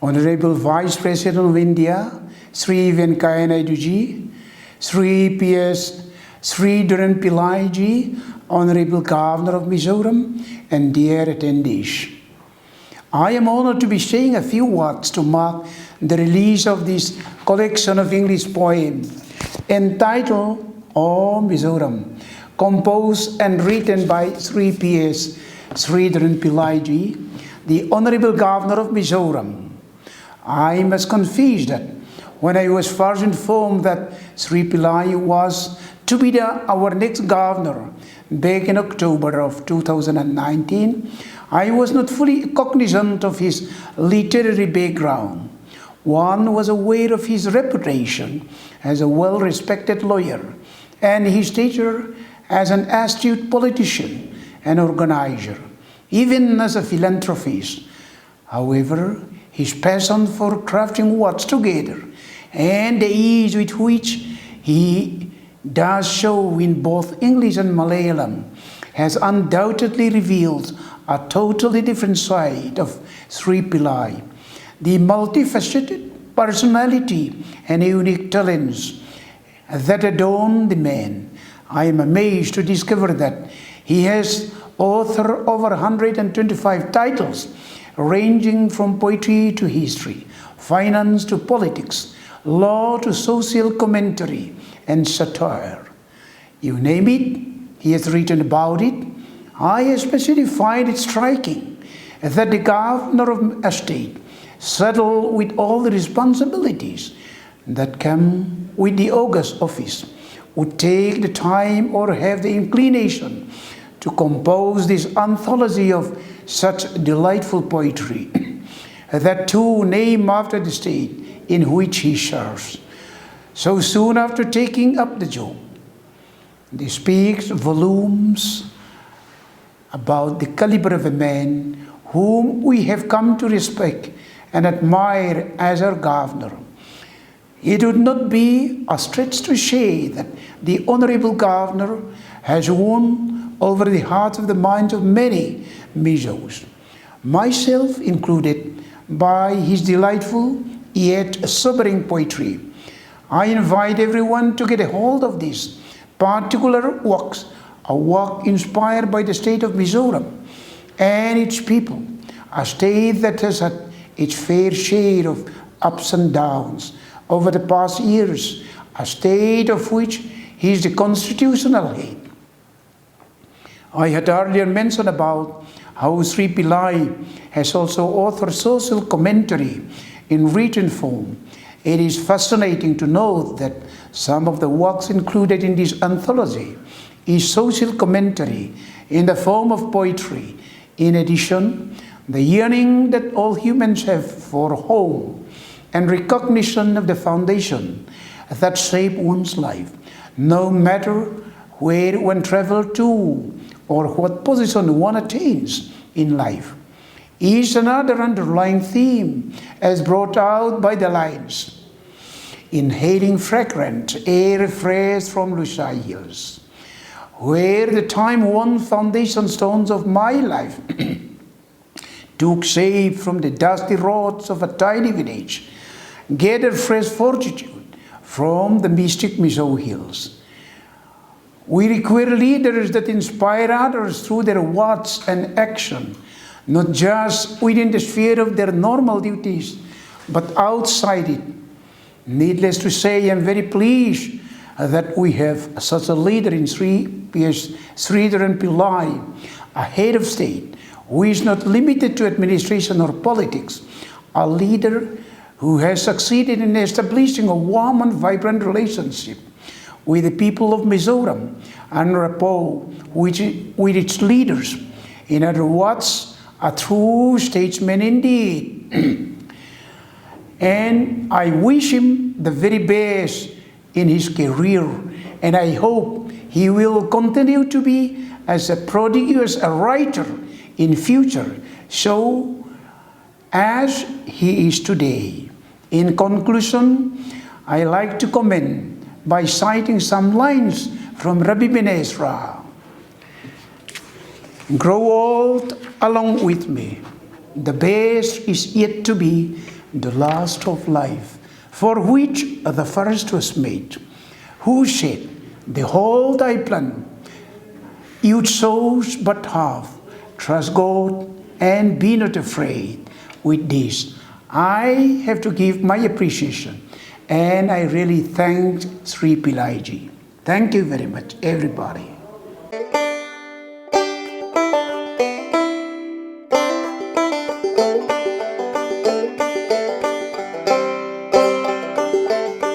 Honorable Vice President of India, Sri Venkaiah Naidu ji, Sri P.S. Sridharan Pillai ji, Honorable Governor of Mizoram, and dear attendees. I am honored to be saying a few words to mark the release of this collection of English poems entitled O Mizoram, composed and written by Sri P.S. Sridharan Pillai ji, the Honorable Governor of Mizoram. I must confess that when I was first informed that Sri Pillai was to be our next governor back in October of 2019, I was not fully cognizant of his literary background. One was aware of his reputation as a well-respected lawyer and his stature as an astute politician and organizer, even as a philanthropist. However, his passion for crafting words together and the ease with which he does show in both English and Malayalam has undoubtedly revealed a totally different side of Sri Pillai. The multifaceted personality and unique talents that adorn the man. I am amazed to discover that he has authored over 125 titles ranging from poetry to history, finance to politics, law to social commentary and satire. You name it, he has written about it. I especially find it striking that the governor of a state, saddled with all the responsibilities that come with the august office, would take the time or have the inclination to compose this anthology of such delightful poetry, that too named after the state in which he serves. So soon after taking up the job, this speaks volumes about the caliber of a man whom we have come to respect and admire as our governor. It would not be a stretch to say that the Honorable Governor has won over the hearts of the minds of many Mizos, myself included, by his delightful yet sobering poetry. I invite everyone to get a hold of these particular works, a work inspired by the state of Mizoram and its people, a state that has had its fair share of ups and downs over the past years, a state of which he is the constitutional head. I had earlier mentioned about how Sri Pillai has also authored social commentary in written form. It is fascinating to note that some of the works included in this anthology is social commentary in the form of poetry. In addition, the yearning that all humans have for home and recognition of the foundation that shape one's life, no matter where one travels to or what position one attains in life, is another underlying theme as brought out by the lines. Inhaling fragrant air fresh from Lushai Hills, where the time-worn foundation stones of my life took shape from the dusty roads of a tiny village, gathered fresh fortitude from the mystic Mizo Hills. We require leaders that inspire others through their words and action, not just within the sphere of their normal duties, but outside it. Needless to say, I am very pleased that we have such a leader in Sri P.S. Sridharan Pillai, a head of state who is not limited to administration or politics, a leader who has succeeded in establishing a warm and vibrant relationship with the people of Mizoram and rapport with its leaders. In other words, a true statesman indeed. And I wish him the very best in his career, and I hope he will continue to be as a prodigious a writer in future, so as he is today. In conclusion, I like to comment by citing some lines from Rabbi Ben Ezra. Grow old along with me. The best is yet to be the last of life, for which the first was made, who said, the whole thy plan, you chose but half, trust God and be not afraid. With this, I have to give my appreciation, and I really thank Sri Pillai ji. Thank you very much, everybody.